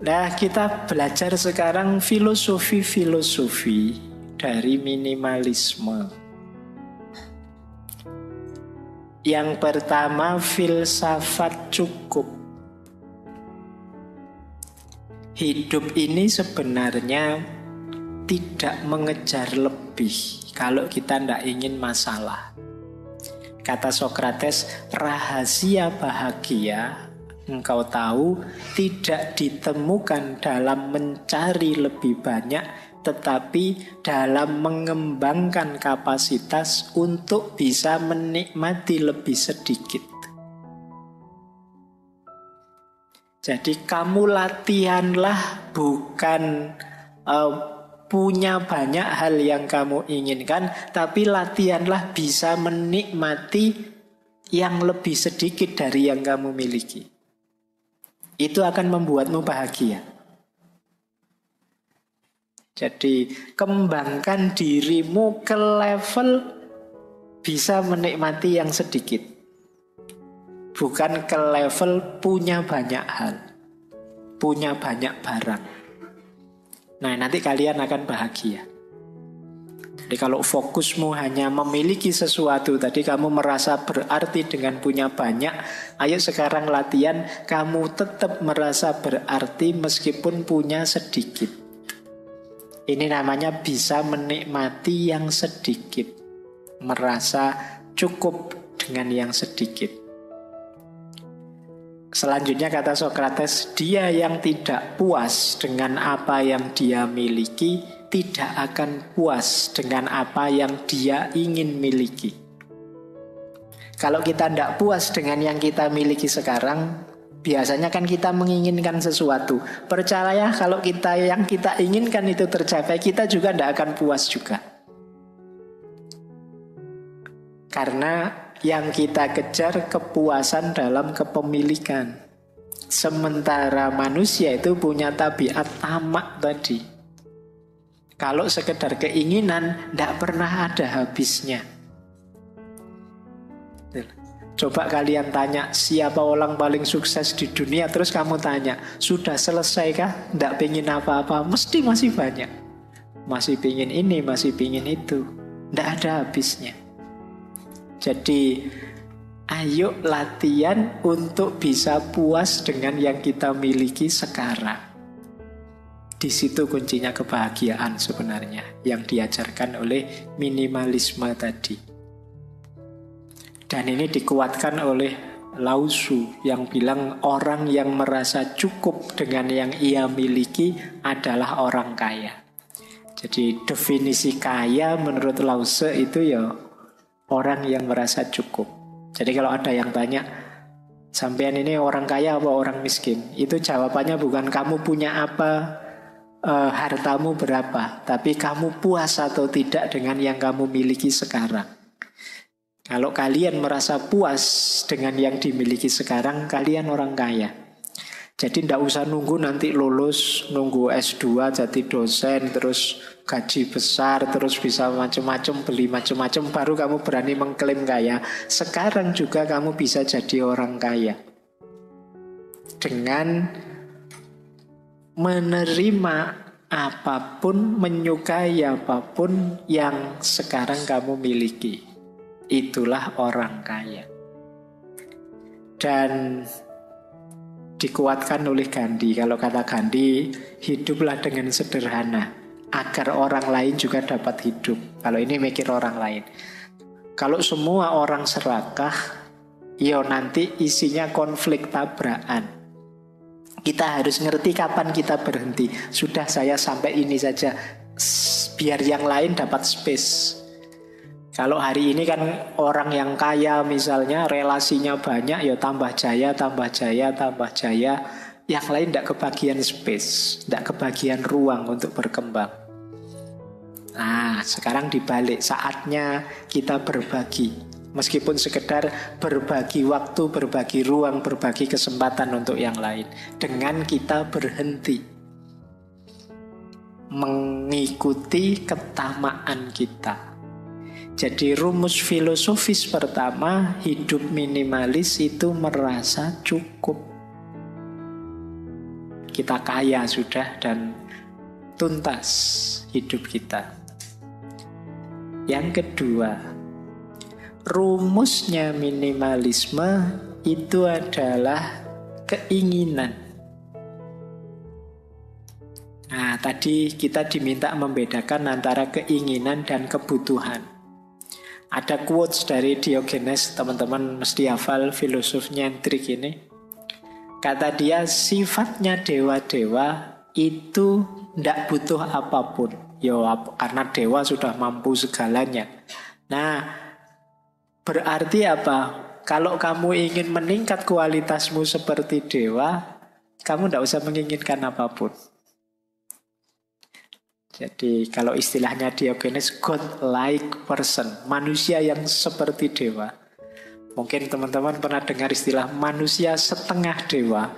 Nah, kita belajar sekarang filosofi-filosofi dari minimalisme. Yang pertama, filsafat cukup. Hidup ini sebenarnya tidak mengejar lebih kalau kita tidak ingin masalah. Kata Sokrates, rahasia bahagia engkau tahu tidak ditemukan dalam mencari lebih banyak, tetapi dalam mengembangkan kapasitas untuk bisa menikmati lebih sedikit. Jadi kamu latihanlah bukan punya banyak hal yang kamu inginkan, tapi latihanlah bisa menikmati yang lebih sedikit dari yang kamu miliki. Itu akan membuatmu bahagia. Jadi kembangkan dirimu ke level bisa menikmati yang sedikit, bukan ke level punya banyak hal, punya banyak barang. Nah, nanti kalian akan bahagia. Jadi kalau fokusmu hanya memiliki sesuatu, tadi kamu merasa berarti dengan punya banyak, ayo sekarang latihan kamu tetap merasa berarti meskipun punya sedikit. Ini namanya bisa menikmati yang sedikit, merasa cukup dengan yang sedikit. Selanjutnya kata Sokrates, dia yang tidak puas dengan apa yang dia miliki tidak akan puas dengan apa yang dia ingin miliki. Kalau kita tidak puas dengan yang kita miliki sekarang, biasanya kan kita menginginkan sesuatu. Percayalah kalau yang kita inginkan itu tercapai, kita juga tidak akan puas juga. Karena yang kita kejar kepuasan dalam kepemilikan. Sementara manusia itu punya tabiat tamak tadi. Kalau sekedar keinginan, tidak pernah ada habisnya. Coba kalian tanya, siapa orang paling sukses di dunia? Terus kamu tanya, sudah selesaikah? Tidak pengen apa-apa? Mesti masih banyak. Masih pengen ini, masih pengen itu. Tidak ada habisnya. Jadi, ayo latihan untuk bisa puas dengan yang kita miliki sekarang. Di situ kuncinya kebahagiaan sebenarnya yang diajarkan oleh minimalisme tadi. Dan ini dikuatkan oleh Lao Tzu yang bilang orang yang merasa cukup dengan yang ia miliki adalah orang kaya. Jadi definisi kaya menurut Lao Tzu itu ya orang yang merasa cukup. Jadi kalau ada yang tanya, sampean ini orang kaya apa orang miskin? Itu jawabannya bukan kamu punya apa, hartamu berapa, tapi kamu puas atau tidak dengan yang kamu miliki sekarang. Kalau kalian merasa puas dengan yang dimiliki sekarang, kalian orang kaya. Jadi tidak usah nunggu nanti lulus, nunggu S2 jadi dosen, terus gaji besar, terus bisa macam-macam, beli macam-macam, baru kamu berani mengklaim kaya. Sekarang juga kamu bisa jadi orang kaya dengan menerima apapun, menyukai apapun yang sekarang kamu miliki. Itulah orang kaya. Dan dikuatkan oleh Gandhi. Kalau kata Gandhi, hiduplah dengan sederhana agar orang lain juga dapat hidup. Kalau ini mikir orang lain. Kalau semua orang serakah, ya nanti isinya konflik tabrakan. Kita harus ngerti kapan kita berhenti. Sudah, saya sampai ini saja, biar yang lain dapat space. Kalau hari ini kan orang yang kaya misalnya relasinya banyak, ya tambah jaya, tambah jaya, tambah jaya. Yang lain tidak kebagian space, tidak kebagian ruang untuk berkembang. Nah, sekarang dibalik, saatnya kita berbagi. Meskipun sekedar berbagi waktu, berbagi ruang, berbagi kesempatan untuk yang lain. Dengan kita berhenti mengikuti ketamaan kita. Jadi rumus filosofis pertama, hidup minimalis itu merasa cukup. kita kaya sudah dan tuntas hidup kita. Yang kedua, rumusnya minimalisme itu adalah keinginan. Nah, tadi kita diminta membedakan antara keinginan dan kebutuhan. Ada quotes dari Diogenes, teman-teman mesti hafal, filosof nyentrik ini. Kata dia, sifatnya dewa-dewa itu tidak butuh apapun. Karena dewa sudah mampu segalanya. Nah, berarti apa? Kalau kamu ingin meningkat kualitasmu seperti dewa, kamu tidak usah menginginkan apapun. Jadi kalau istilahnya Diogenes, God-like person, manusia yang seperti dewa. Mungkin teman-teman pernah dengar istilah manusia setengah dewa.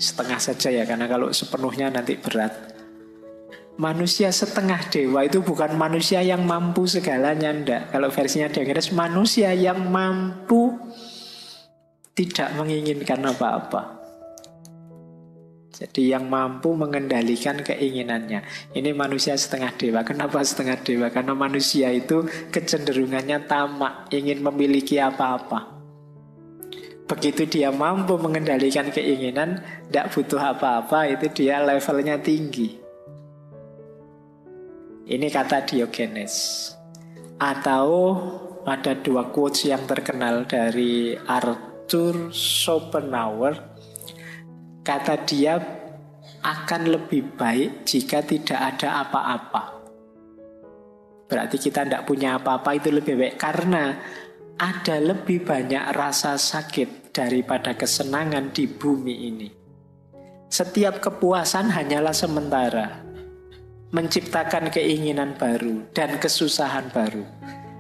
Setengah saja ya, karena kalau sepenuhnya nanti berat. Manusia setengah dewa itu bukan manusia yang mampu segalanya, enggak. Kalau versinya Diogenes, manusia yang mampu tidak menginginkan apa-apa. Jadi yang mampu mengendalikan keinginannya. Ini manusia setengah dewa. Kenapa setengah dewa? Karena manusia itu kecenderungannya tamak, ingin memiliki apa-apa. Begitu dia mampu mengendalikan keinginan, tidak butuh apa-apa, itu dia levelnya tinggi. Ini kata Diogenes. Atau ada dua quotes yang terkenal dari Arthur Schopenhauer. Kata dia, akan lebih baik jika tidak ada apa-apa. Berarti kita tidak punya apa-apa, itu lebih baik. Karena ada lebih banyak rasa sakit daripada kesenangan di bumi ini. Setiap kepuasan hanyalah sementara, menciptakan keinginan baru dan kesusahan baru.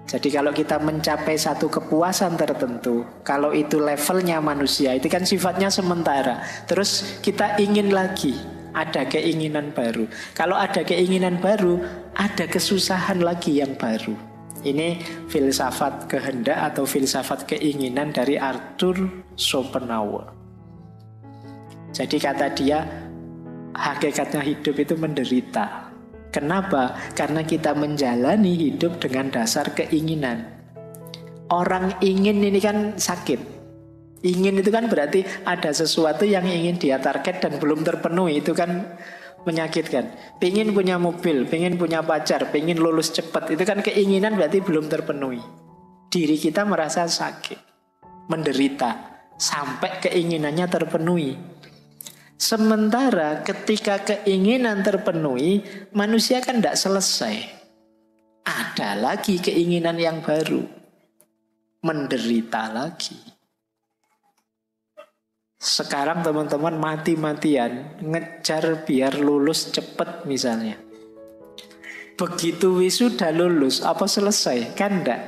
Jadi kalau kita mencapai satu kepuasan tertentu, kalau itu levelnya manusia, itu kan sifatnya sementara. Terus kita ingin lagi, ada keinginan baru. Kalau ada keinginan baru, ada kesusahan lagi yang baru. Ini filsafat kehendak atau filsafat keinginan dari Arthur Schopenhauer. Jadi kata dia, hakikatnya hidup itu menderita. Kenapa? Karena kita menjalani hidup dengan dasar keinginan. Orang ingin ini kan sakit. Ingin itu kan berarti ada sesuatu yang ingin dia target dan belum terpenuhi. Itu kan menyakitkan. Pengen punya mobil, pengen punya pacar, pengen lulus cepat. Itu kan keinginan berarti belum terpenuhi. Diri kita merasa sakit, menderita, sampai keinginannya terpenuhi. Sementara ketika keinginan terpenuhi, manusia kan tidak selesai. Ada lagi keinginan yang baru. Menderita lagi. Sekarang teman-teman mati-matian ngejar biar lulus cepat misalnya. Begitu wisuda lulus, apa selesai? Kan enggak.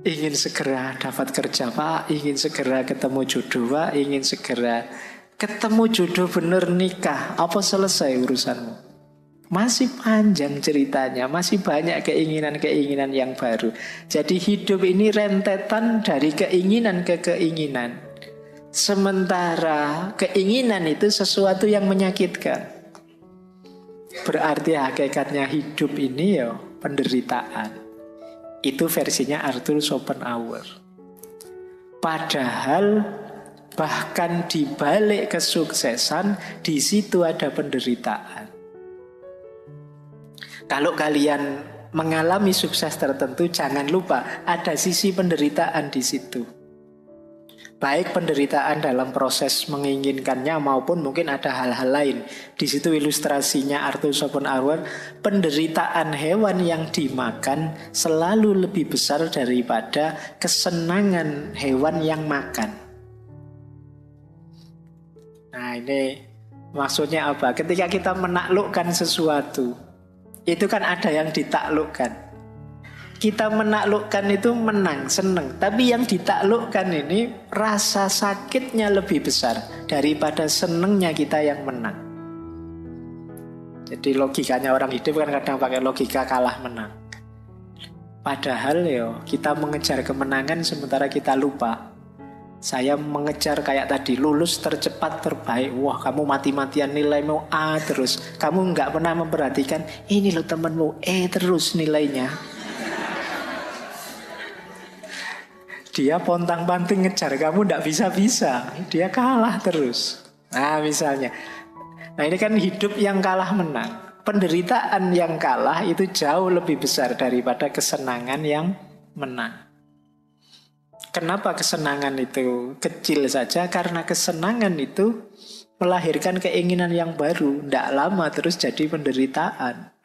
Ingin segera dapat kerja Pak, ingin segera ketemu jodoh Pak, ingin segera ketemu jodoh bener nikah. Apa selesai urusanmu? Masih panjang ceritanya, masih banyak keinginan-keinginan yang baru. Jadi hidup ini rentetan dari keinginan ke keinginan. Sementara keinginan itu sesuatu yang menyakitkan. Berarti hakikatnya hidup ini ya penderitaan. Itu versinya Arthur Schopenhauer. Padahal bahkan di balik kesuksesan, di situ ada penderitaan. Kalau kalian mengalami sukses tertentu, jangan lupa ada sisi penderitaan di situ. Baik penderitaan dalam proses menginginkannya maupun mungkin ada hal-hal lain. Di situ ilustrasinya Arthur Schopenhauer, penderitaan hewan yang dimakan selalu lebih besar daripada kesenangan hewan yang makan. Nah ini maksudnya apa? Ketika kita menaklukkan sesuatu, itu kan ada yang ditaklukkan. Kita menaklukkan itu menang, senang. Tapi yang ditaklukkan ini rasa sakitnya lebih besar daripada senangnya kita yang menang. Jadi logikanya orang hidup kan kadang pakai logika kalah menang. Padahal kita mengejar kemenangan sementara kita lupa Saya mengejar kayak tadi, lulus tercepat terbaik. Wah, kamu mati-matian nilaimu A terus. Kamu nggak pernah memperhatikan, ini loh temenmu E terus nilainya. Dia pontang-panting ngejar kamu nggak bisa-bisa. Dia kalah terus. Nah misalnya. Nah ini kan hidup yang kalah menang. Penderitaan yang kalah itu jauh lebih besar daripada kesenangan yang menang. Kenapa kesenangan itu kecil saja? Karena kesenangan itu melahirkan keinginan yang baru. Tidak lama terus jadi penderitaan.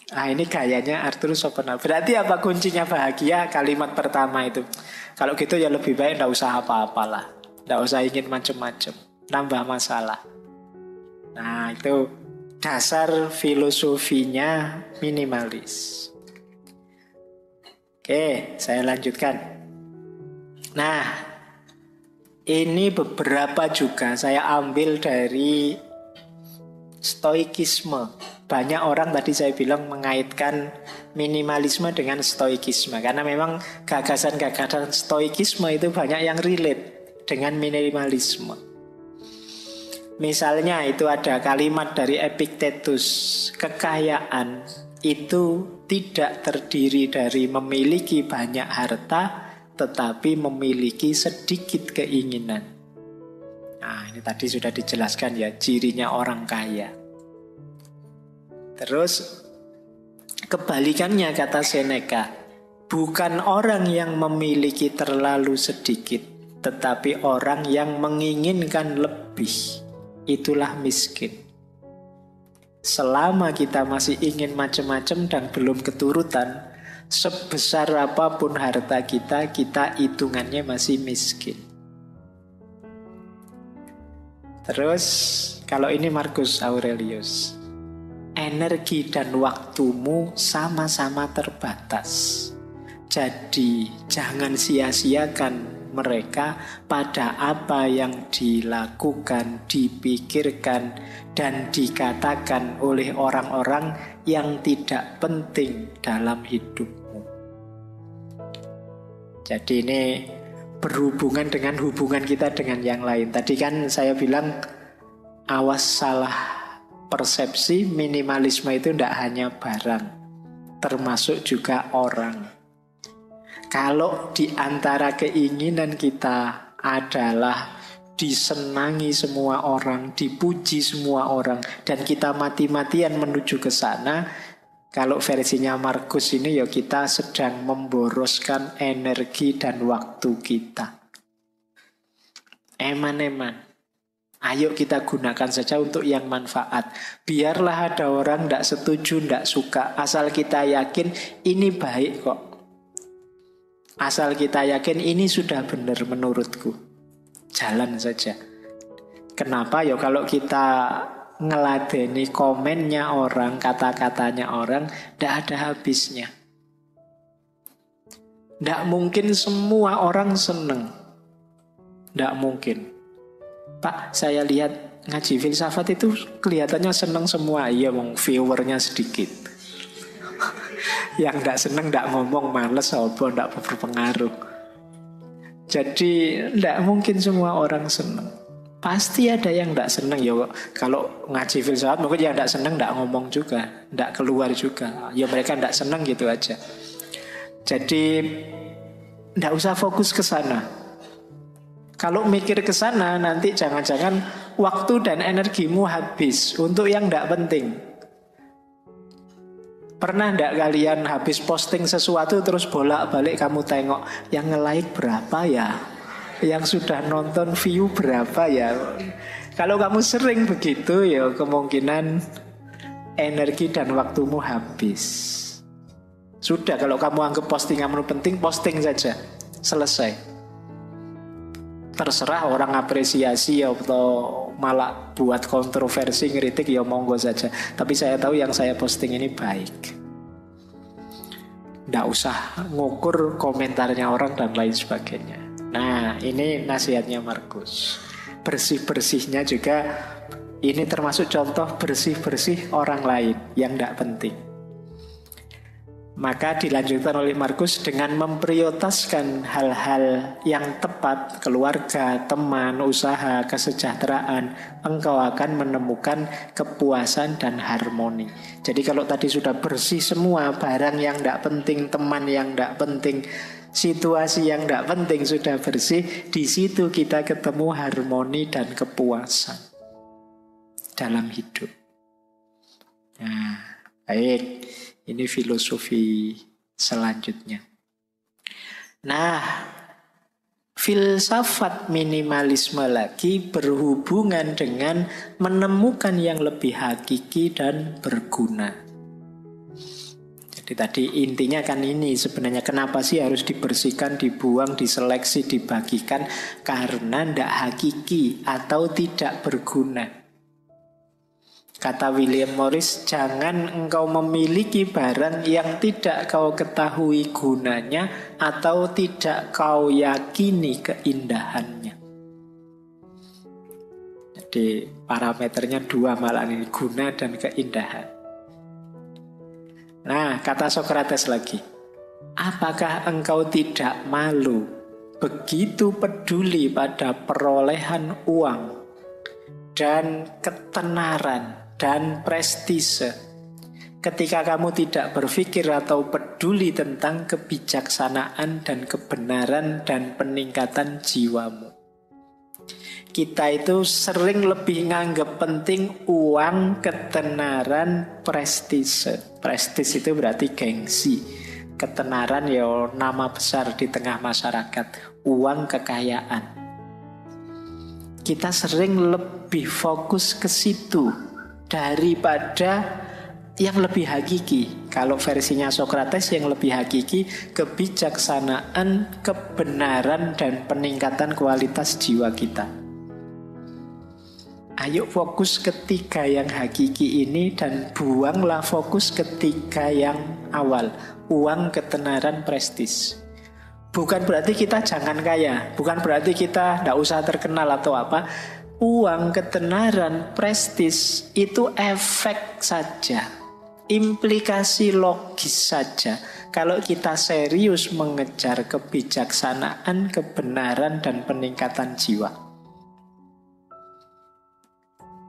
Nah ini gayanya Arthur Schopenhauer. Berarti apa kuncinya bahagia? Kalimat pertama itu. Kalau gitu ya lebih baik tidak usah apa-apalah. Tidak usah ingin macam-macam. Nambah masalah. Nah itu dasar filosofinya minimalis. Oke, saya lanjutkan. Nah, ini beberapa juga saya ambil dari stoikisme. Banyak orang tadi saya bilang mengaitkan minimalisme dengan stoikisme. Karena memang gagasan-gagasan stoikisme itu banyak yang relate dengan minimalisme. Misalnya itu ada kalimat dari Epictetus, kekayaan itu tidak terdiri dari memiliki banyak harta, tetapi memiliki sedikit keinginan. Nah ini tadi sudah dijelaskan ya, cirinya orang kaya. Terus kebalikannya kata Seneca, bukan orang yang memiliki terlalu sedikit, tetapi orang yang menginginkan lebih. Itulah miskin. Selama kita masih ingin macam-macam dan belum keturutan, sebesar apapun harta kita, kita hitungannya masih miskin. Terus kalau ini Marcus Aurelius, energi dan waktumu sama-sama terbatas. Jadi jangan sia-siakan mereka pada apa yang dilakukan, dipikirkan, dan dikatakan oleh orang-orang yang tidak penting dalam hidupmu. Jadi ini berhubungan dengan hubungan kita dengan yang lain. Tadi kan saya bilang awas salah persepsi, minimalisme itu tidak hanya barang, termasuk juga orang. Kalau di antara keinginan kita adalah disenangi semua orang, dipuji semua orang, dan kita mati-matian menuju ke sana, kalau versinya Marcus ini ya kita sedang memboroskan energi dan waktu kita. Eman-eman. Ayo kita gunakan saja untuk yang manfaat. Biarlah ada orang tidak setuju, tidak suka, asal kita yakin ini baik kok. Asal kita yakin ini sudah benar menurutku, jalan saja. Kenapa? Ya kalau kita ngeladeni komennya orang, kata-katanya orang, tidak ada habisnya. Tidak mungkin semua orang seneng. Tidak mungkin. Pak, saya lihat ngaji filsafat itu kelihatannya seneng semua. Iya, viewernya sedikit. Yang tidak seneng tidak ngomong, males, apa, tidak berpengaruh. Jadi tidak mungkin semua orang seneng. Pasti ada yang tidak seneng. Ya kalau ngaji filsafat mungkin yang tidak seneng tidak ngomong juga, tidak keluar juga. Ya mereka tidak seneng gitu aja. Jadi tidak usah fokus ke sana. Kalau mikir ke sana nanti jangan-jangan waktu dan energimu habis untuk yang tidak penting. Pernah enggak kalian habis posting sesuatu terus bolak-balik kamu tengok yang nge-like berapa ya? Yang sudah nonton view berapa ya? Kalau kamu sering begitu ya kemungkinan energi dan waktumu habis. Sudah, kalau kamu anggap postinganmu penting, posting saja. Selesai. Terserah orang apresiasi atau malah buat kontroversi, ngeritik, ya monggo saja. Tapi saya tahu yang saya posting ini baik. Nggak usah ngukur komentarnya orang dan lain sebagainya. Nah, ini nasihatnya Marcus. Bersih-bersihnya juga, ini termasuk contoh bersih-bersih orang lain yang nggak penting. Maka dilanjutkan oleh Markus dengan memprioritaskan hal-hal yang tepat, keluarga, teman, usaha, kesejahteraan, engkau akan menemukan kepuasan dan harmoni. Jadi kalau tadi sudah bersih semua, barang yang tidak penting, teman yang tidak penting, situasi yang tidak penting sudah bersih, di situ kita ketemu harmoni dan kepuasan dalam hidup. Nah, baik. Ini filosofi selanjutnya. Nah, filsafat minimalisme lagi berhubungan dengan menemukan yang lebih hakiki dan berguna. Jadi tadi intinya kan ini sebenarnya, kenapa sih harus dibersihkan, dibuang, diseleksi, dibagikan? Karena tidak hakiki atau tidak berguna. Kata William Morris, jangan engkau memiliki barang yang tidak kau ketahui gunanya atau tidak kau yakini keindahannya. Jadi parameternya dua malah ini, guna dan keindahan. Nah, kata Sokrates lagi, apakah engkau tidak malu begitu peduli pada perolehan uang dan ketenaran dan prestise ketika kamu tidak berpikir atau peduli tentang kebijaksanaan dan kebenaran dan peningkatan jiwamu? Kita itu sering lebih nganggap penting uang, ketenaran, prestise. Prestise itu berarti gengsi. Ketenaran ya nama besar di tengah masyarakat. Uang, kekayaan. Kita sering lebih fokus ke situ daripada yang lebih hakiki. Kalau versinya Sokrates yang lebih hakiki, kebijaksanaan, kebenaran, dan peningkatan kualitas jiwa kita. Ayo fokus ketiga yang hakiki ini dan buanglah fokus ketiga yang awal. Uang, ketenaran, prestis. Bukan berarti kita jangan kaya, bukan berarti kita tidak usah terkenal atau apa. Uang, ketenaran, prestis itu efek saja, implikasi logis saja. Kalau kita serius mengejar kebijaksanaan, kebenaran, dan peningkatan jiwa.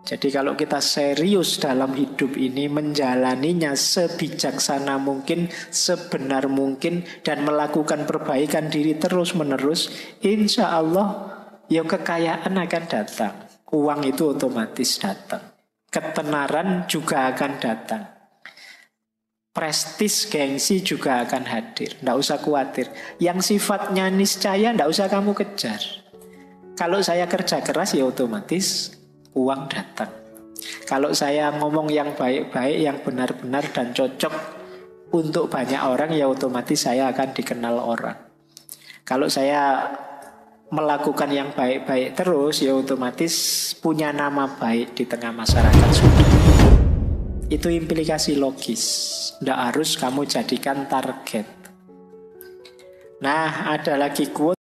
Jadi kalau kita serius dalam hidup ini, menjalaninya sebijaksana mungkin, sebenar mungkin, dan melakukan perbaikan diri terus-menerus, insya Allah ya kekayaan akan datang. Uang itu otomatis datang. Ketenaran juga akan datang. Prestis, gengsi juga akan hadir. Tidak usah khawatir. Yang sifatnya niscaya tidak usah kamu kejar. Kalau saya kerja keras ya otomatis uang datang. Kalau saya ngomong yang baik-baik, yang benar-benar dan cocok untuk banyak orang, ya otomatis saya akan dikenal orang. Kalau saya melakukan yang baik-baik terus, ya otomatis punya nama baik di tengah masyarakat sudah. Itu implikasi logis. Tidak harus kamu jadikan target. Nah, ada lagi quote